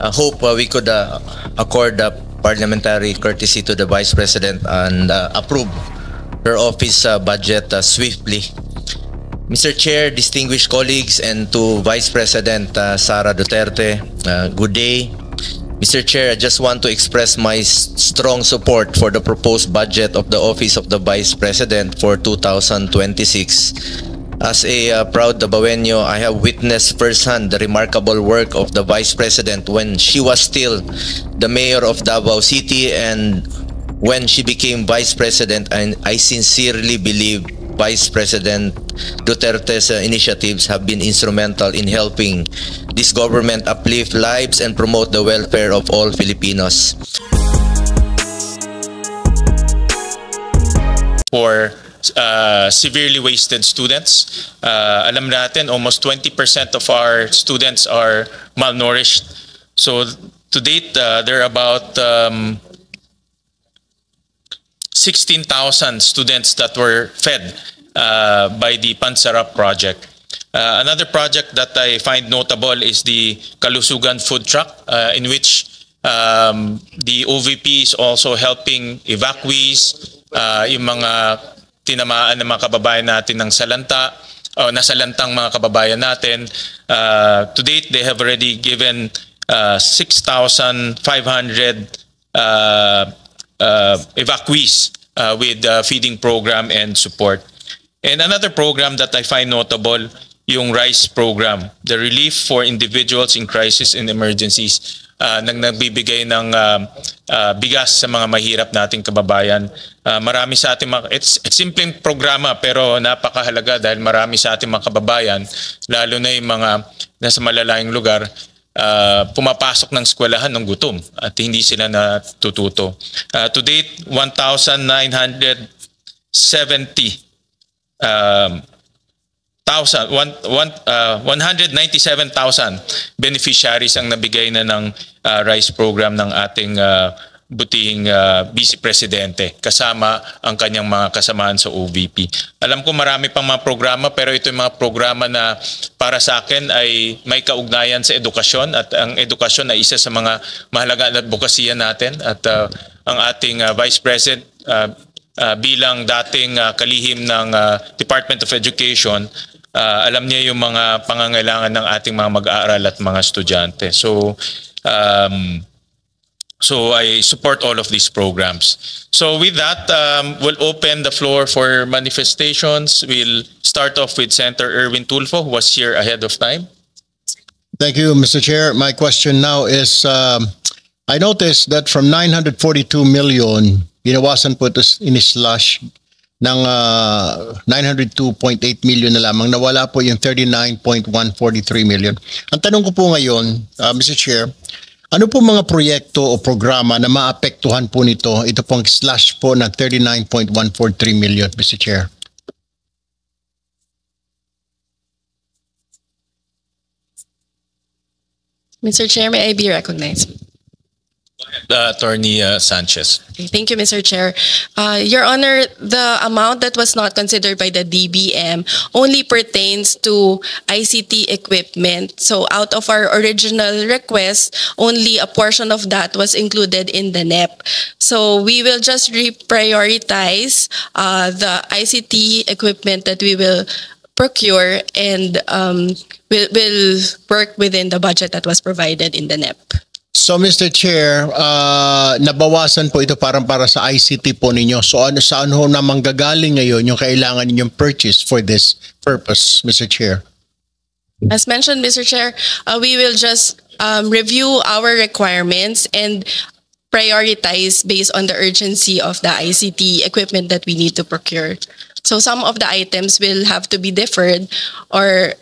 hope we could accord parliamentary courtesy to the Vice President and approve her office budget swiftly. Mr. Chair, distinguished colleagues, and to Vice President Sara Duterte, good day. Mr. Chair, I just want to express my strong support for the proposed budget of the Office of the Vice President for 2026. As a proud Dabawenyo, I have witnessed firsthand the remarkable work of the Vice President when she was still the Mayor of Davao City and when she became Vice President, and I sincerely believe Vice President Duterte's initiatives have been instrumental in helping this government uplift lives and promote the welfare of all Filipinos. For severely wasted students, alam natin almost 20% of our students are malnourished. So to date, there are about 16,000 students that were fed by the Pansarap project. Another project that I find notable is the Kalusugan food truck, in which the OVP is also helping evacuees, yung mga tinamaan ng mga kababayan natin ng salanta, o nasalantang mga kababayan natin. To date, they have already given 6,500 evacuees with feeding program and support. And another program that I find notable, yung RICE program, the Relief for Individuals in Crisis and Emergencies, nagbibigay ng bigas sa mga mahirap nating kababayan. Marami sa ating mga, it's simpleng programa pero napakahalaga dahil marami sa ating mga kababayan, lalo na yung mga nasa malalayong lugar, pumapasok ng eskwelahan ng gutom at hindi sila natututo. To date, 197,000 beneficiaries ang nabigay na ng RICE program ng ating butihing Vice Presidente kasama ang kanyang mga kasamahan sa OVP. Alam ko marami pang mga programa pero ito yung mga programa na para sa akin ay may kaugnayan sa edukasyon at ang edukasyon ay isa sa mga mahalaga na advokasya natin at ang ating Vice President bilang dating kalihim ng Department of Education, alam niya yung mga pangangailangan ng ating mga mag-aaral at mga estudyante. So I support all of these programs. So with that, we'll open the floor for manifestations. We'll start off with Senator Erwin Tulfo, who was here ahead of time. Thank you, Mr. Chair. My question now is, I noticed that from 942 million, binawasan po ito in-slash ng 902.8 million na lamang, nawala po yung 39.143 million. Ang tanong ko po ngayon, Mr. Chair, ano po mga proyekto o programa na maapektuhan po nito, ito pong slash po ng 39.143 million, Mr. Chair? Mr. Chair, may I be recognized? Attorney Sanchez. Thank you, Mr. Chair. Your Honor, the amount that was not considered by the DBM only pertains to ICT equipment. So out of our original request, only a portion of that was included in the NEP. So we will just reprioritize the ICT equipment that we will procure and will work within the budget that was provided in the NEP. So Mr. Chair, nabawasan po ito parang para sa ICT po ninyo. So saan ho na manggagaling ngayon yung kailangan ninyong purchase for this purpose, Mr. Chair? As mentioned, Mr. Chair, we will just review our requirements and prioritize based on the urgency of the ICT equipment that we need to procure. So some of the items will have to be deferred or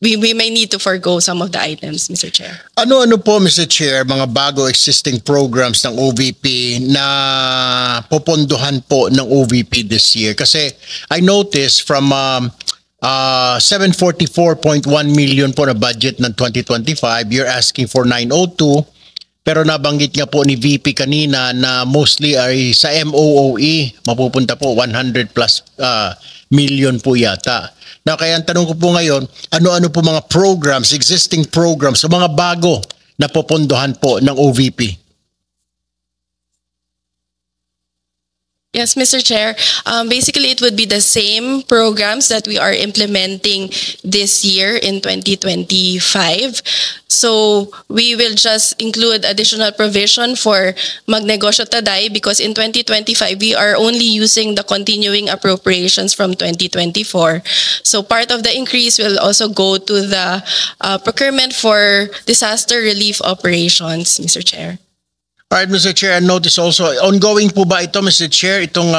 we may need to forgo some of the items, Mr. Chair. Ano-ano po, Mr. Chair, mga bago existing programs ng OVP na popondohan po ng OVP this year? Kasi I noticed from 744.1 million po na budget ng 2025, you're asking for 902. Pero nabanggit nga po ni VP kanina na mostly ay sa MOOE, mapupunta po 100 plus million po yata. Na kaya ang tanong ko po ngayon, ano-ano po mga programs, existing programs, o mga bago na popondohan po ng OVP? Yes, Mr. Chair. Basically, it would be the same programs that we are implementing this year in 2025. So we will just include additional provision for Magnegosyo Taday because in 2025, we are only using the continuing appropriations from 2024. So part of the increase will also go to the procurement for disaster relief operations, Mr. Chair. All right, Mr. Chair, and notice also, ongoing po ba ito, Mr. Chair, itong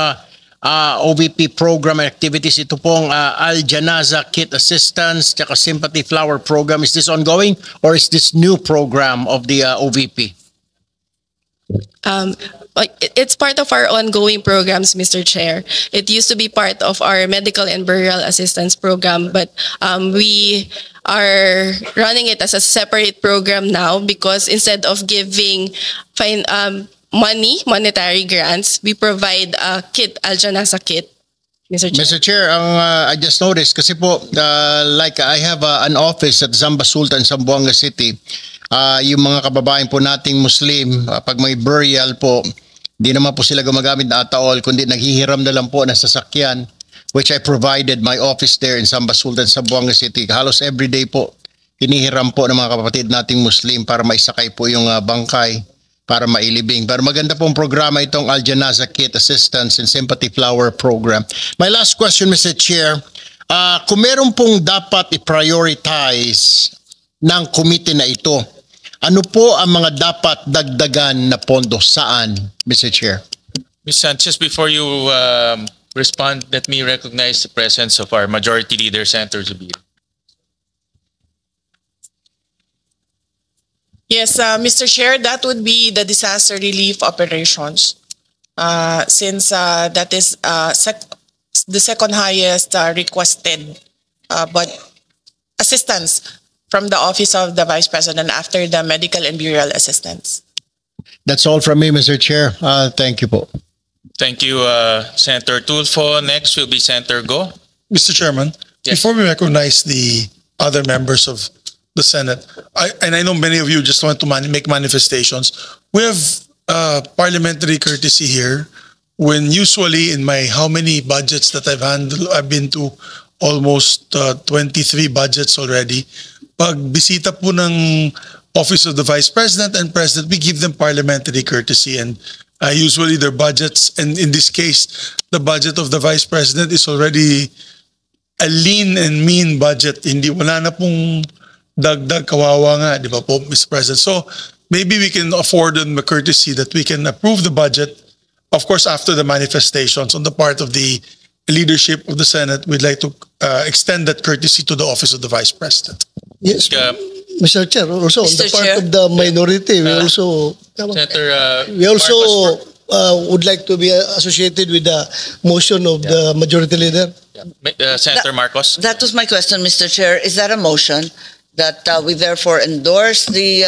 OVP program and activities, ito pong Al Janaza Kit Assistance, tsaka Sympathy Flower Program, is this ongoing or is this new program of the OVP? It's part of our ongoing programs, Mr. Chair. It used to be part of our medical and burial assistance program, but we are running it as a separate program now because instead of giving monetary grants, we provide a kit, Al Janaza kit, Mr. Chair. Mr. Chair, I just noticed, kasi po, like I have an office at Zamba Sultan, Zamboanga City. Yung mga kababayan po nating Muslim, pag may burial po, di naman po sila gumagamit na ataol, kundi naghihiram na lang po na sasakyan, which I provided my office there in Zamba Sultan, Zamboanga City. Halos everyday po, hinihiram po ng mga kapatid nating Muslim para maisakay po yung bangkay, para mailibing. Pero maganda pong programa itong Al Janaza Kit Assistance and Sympathy Flower Program. My last question, Mr. Chair, kung meron pong dapat i-prioritize ng committee na ito, ano po ang mga dapat dagdagan na pondo? Saan, Mr. Chair? Ms. Sanchez, before you respond, let me recognize the presence of our Majority Leader, Senator Zubiri. Yes, Mr. Chair, that would be the disaster relief operations. Since that is the second highest requested but assistance from the Office of the Vice President after the medical and burial assistance. That's all from me, Mr. Chair. Thank you po. Thank you, Senator Tulfo. Next will be Senator Go. Mr. Chairman, Yes. before we recognize the other members of the Senate, I know many of you just want to make manifestations. We have parliamentary courtesy here when usually in my how many budgets that I've handled, I've been to almost 23 budgets already. Pag bisita po ng Office of the Vice President and President, we give them parliamentary courtesy and usually their budgets, and in this case, the budget of the Vice President is already a lean and mean budget. Hindi, wala na pong dagdag, kawawa nga, di ba po, Mr. President? So maybe we can afford them the courtesy that we can approve the budget. Of course, after the manifestations on the part of the leadership of the Senate, we'd like to extend that courtesy to the Office of the Vice President. Yes, Mr. Chair, also on Mr. the part Chair. of the minority, we also Senator Marcos would like to be associated with the motion of the majority leader. Senator Marcos. That was my question, Mr. Chair. Is that a motion that we therefore endorse the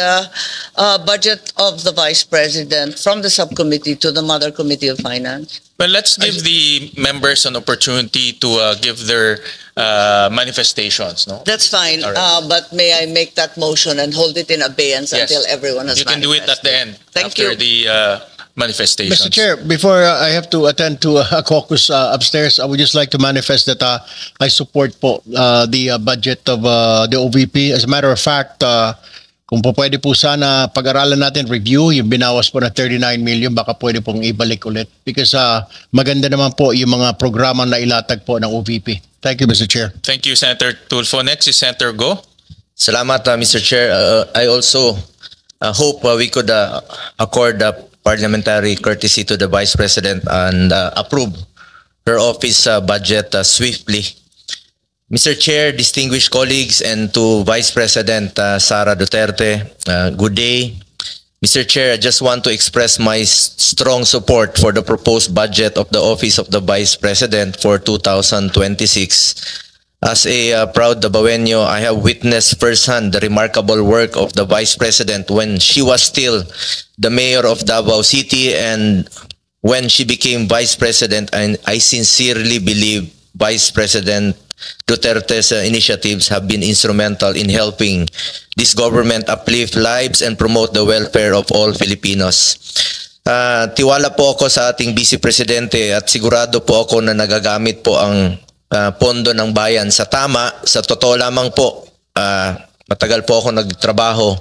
budget of the Vice President from the subcommittee to the Mother Committee of Finance? Well, let's give the members an opportunity to give their manifestations. No, That's fine, All right. but may I make that motion and hold it in abeyance Yes. until everyone has You can do it at the end. Thank after you. the manifestations. Mr. Chair, before I have to attend to a caucus upstairs, I would just like to manifest that I support po the budget of the OVP. As a matter of fact, kung po pwede po sana pag-aralan natin, review, yung binawas po na 39 million, baka pwede pong ibalik ulit. Because maganda naman po yung mga programa na ilatag po ng OVP. Thank you, Mr. Chair. Thank you, Senator Tulfo. Next is Senator Go. Salamat, Mr. Chair. I also hope we could accord parliamentary courtesy to the Vice President and approve her office budget swiftly. Mr. Chair, distinguished colleagues, and to Vice President Sara Duterte, good day. Mr. Chair, I just want to express my strong support for the proposed budget of the Office of the Vice President for 2026. As a proud Dabawenyo, I have witnessed firsthand the remarkable work of the Vice President when she was still the mayor of Davao City and when she became Vice President, and I sincerely believe Vice President Duterte's initiatives have been instrumental in helping this government uplift lives and promote the welfare of all Filipinos. Tiwala po ako sa ating Vice Presidente at sigurado po ako na nagagamit po ang pondo ng bayan sa tama. Sa totoo lamang po, matagal po ako nagtrabaho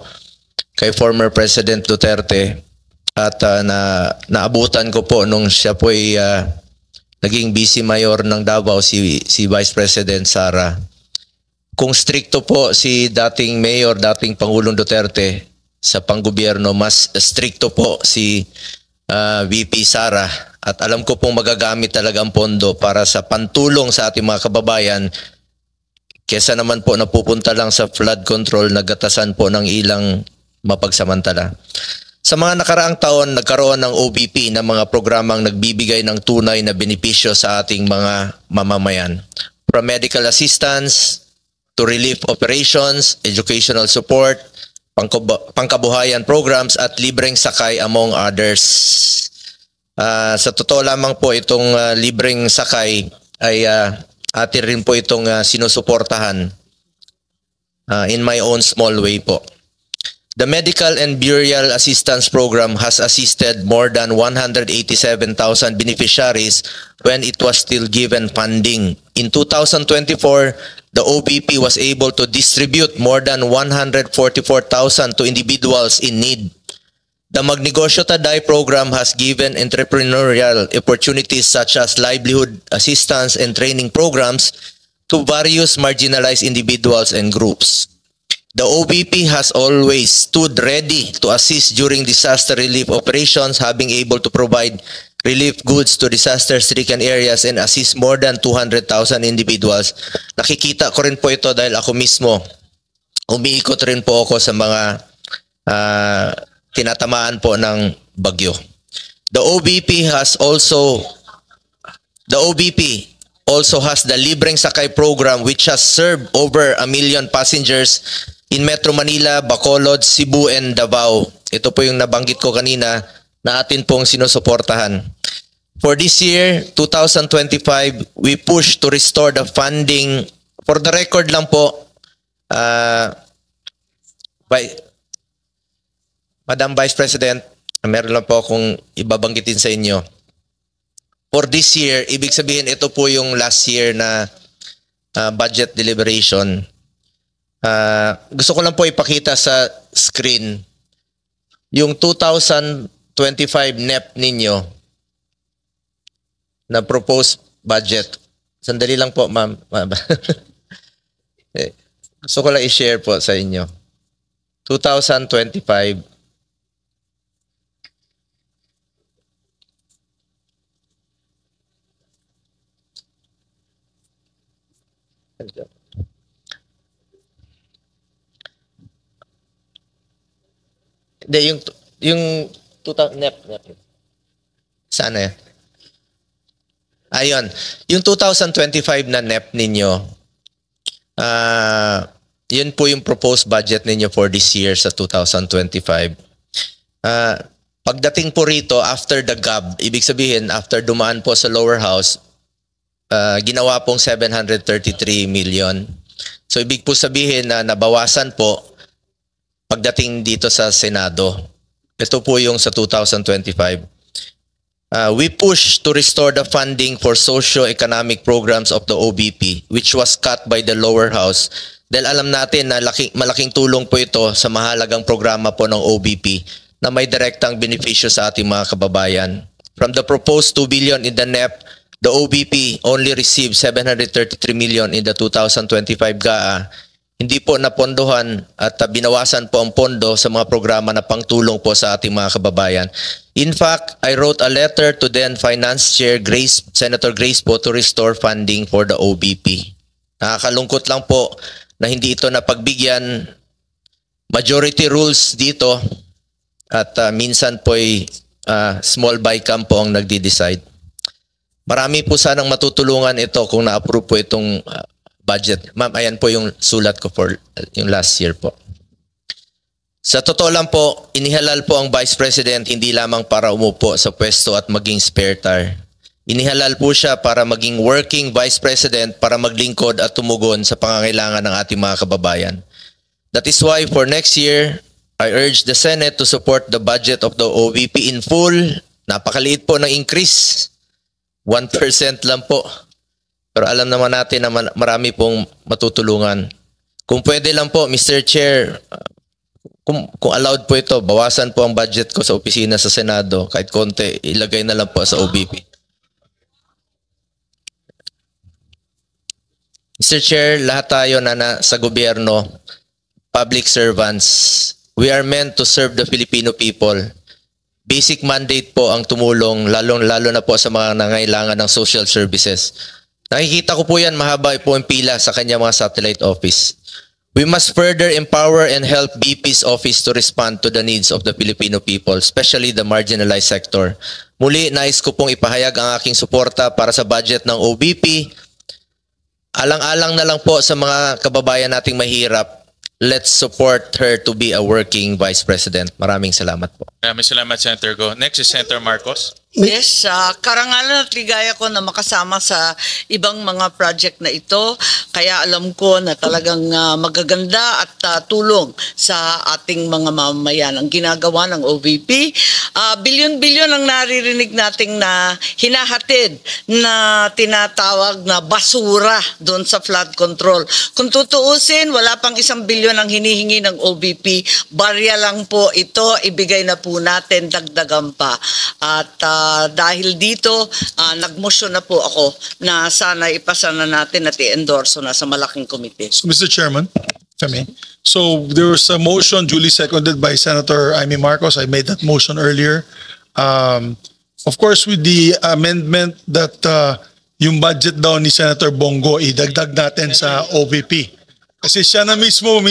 kay former President Duterte at naabutan ko po nung siya po ay naging Vice Mayor ng Davao, si Vice President Sara. Kung stricto po si dating Mayor, dating Pangulong Duterte sa panggobyerno, mas stricto po si VP Sara. At alam ko pong magagamit talaga ang pondo para sa pantulong sa ating mga kababayan kesa naman po napupunta lang sa flood control, naggatasan po ng ilang mapagsamantala. Sa mga nakaraang taon, nagkaroon ng OBP na mga programang nagbibigay ng tunay na benepisyo sa ating mga mamamayan. From medical assistance to relief operations, educational support, pangkabuhayan programs at libreng sakay among others. Sa totoo lamang po itong libreng sakay ay atin rin po itong sinusuportahan in my own small way po. The Medical and Burial Assistance Program has assisted more than 187,000 beneficiaries when it was still given funding. In 2024, the OBP was able to distribute more than 144,000 to individuals in need. The Magnegosyo Taday program has given entrepreneurial opportunities such as livelihood assistance and training programs to various marginalized individuals and groups. The OBP has always stood ready to assist during disaster relief operations, having able to provide relief goods to disaster-stricken areas and assist more than 200,000 individuals. Nakikita ko rin po ito dahil ako mismo, umiikot rin po ako sa mga tinatamaan po ng bagyo. The OBP also has the Libreng Sakay program, which has served over 1 million passengers in Metro Manila, Bacolod, Cebu, and Davao. Ito po yung nabanggit ko kanina na atin pong sinusuportahan. For this year, 2025, we push to restore the funding. For the record lang po, Madam Vice President, meron lang po akong ibabanggitin sa inyo. For this year, ibig sabihin ito po yung last year na budget deliberation. Gusto ko lang po ipakita sa screen yung 2025 NEP ninyo na proposed budget. Sandali lang po, ma'am. Gusto ko lang i-share po sa inyo. 2025. Hindi, yung 2000 NEP. Sana yan. Ayun. Yung 2025 na NEP ninyo, yun po yung proposed budget ninyo for this year sa 2025. Pagdating po rito, after the GAB, ibig sabihin, after dumaan po sa lower house, ginawa pong 733 million. So ibig po sabihin na nabawasan po pagdating dito sa Senado. Ito po yung sa 2025. We push to restore the funding for socio-economic programs of the OBP, which was cut by the lower house. Dahil alam natin na malaking tulong po ito sa mahalagang programa po ng OBP na may direktang benepisyo sa ating mga kababayan. From the proposed 2 billion in the NEP, the OBP only received 733 million in the 2025 GAA. Hindi po napondohan at binawasan po ang pondo sa mga programa na pangtulong po sa ating mga kababayan. In fact, I wrote a letter to then Finance Chair Senator Grace po to restore funding for the OBP. Nakakalungkot lang po na hindi ito napagbigyan. Majority rules dito at minsan po ay small bycam po ang nagdi-decide. Marami po sanang matutulungan ito kung na-approve po itong budget. Ma'am, ayan po yung sulat ko for yung last year po. Sa totoo lang po, inihalal po ang Vice President hindi lamang para umupo sa pwesto at maging spare tire. Inihalal po siya para maging working Vice President para maglingkod at tumugon sa pangangailangan ng ating mga kababayan. That is why for next year, I urge the Senate to support the budget of the OVP in full. Napakaliit po ng increase. 1% lang po. Pero alam naman natin na marami pong matutulungan. Kung pwede lang po, Mr. Chair, kung allowed po ito, bawasan po ang budget ko sa opisina sa Senado. Kahit konti, ilagay na lang po sa OVP. Mr. Chair, lahat tayo na sa gobyerno, public servants, we are meant to serve the Filipino people. Basic mandate po ang tumulong, lalo na po sa mga nangailangan ng social services. Nakikita ko po yan, mahaba po ang pila sa kanyang mga satellite office. We must further empower and help BP's office to respond to the needs of the Filipino people, especially the marginalized sector. Muli, nais ko pong ipahayag ang aking suporta para sa budget ng OVP. Alang-alang na lang po sa mga kababayan nating mahirap. Let's support her to be a working Vice President. Maraming salamat po. Maraming salamat, Senator Go. Next is Senator Marcos. Yes, karangalan at ligaya ko na makasama sa ibang mga project na ito. Kaya alam ko na talagang magaganda at tulong sa ating mga mamamayan ang ginagawa ng OVP. Bilyon-bilyon ang naririnig nating na hinahatid na tinatawag na basura doon sa flood control. Kung tutuusin, wala pang 1 bilyon ang hinihingi ng OVP. Barya lang po ito, ibigay na po natin, dagdagan pa. At dahil dito, nagmotion na po ako na sana ipasa na natin at i-endorso na sa malaking komite. So, Mr. Chairman, if I may. So there was a motion duly seconded by Senator Amy Marcos. I made that motion earlier. Of course, with the amendment that yung budget daw ni Senator Bongo, idagdag natin sa OVP. Kasi siya na mismo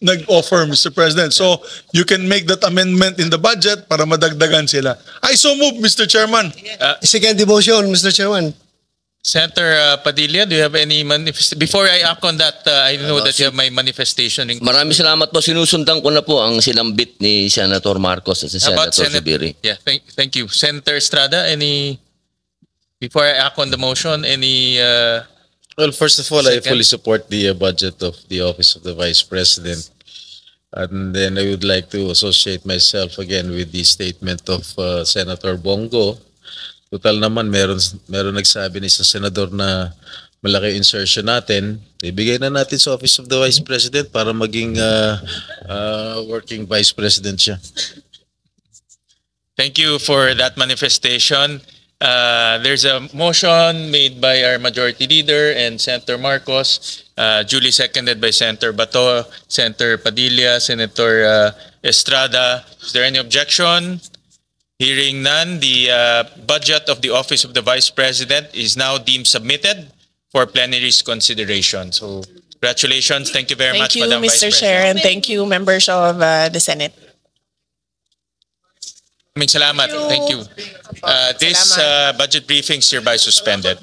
nag-offer, Mr. President. So you can make that amendment in the budget para madagdagan sila. I so move, Mr. Chairman. Second motion, Mr. Chairman. Senator Padilla, do you have any before I act on that, I know that you have my manifestation. Maraming salamat po. Sinusundan ko na po ang sinambit ni Senator Marcos at si Senator Zubiri. Yeah, thank you. Senator Estrada, before I act on the motion, Well, first of all, I fully support the budget of the Office of the Vice President. And then I would like to associate myself again with the statement of Senator Bongo. Total naman, meron nagsabi ni isang senador na malaki insertion natin. Ibigay na natin sa Office of the Vice President para maging working Vice President siya. Thank you for that manifestation. There's a motion made by our Majority Leader and Senator Marcos, duly seconded by Senator Bato, Senator Padilla, Senator Estrada. Is there any objection? Hearing none, the budget of the Office of the Vice President is now deemed submitted for plenary's consideration. So, congratulations. Thank you very much, Madam Vice President. Thank you, Mr. Chair, and thank you, members of the Senate. Maraming salamat. Thank you. This budget briefing is hereby suspended.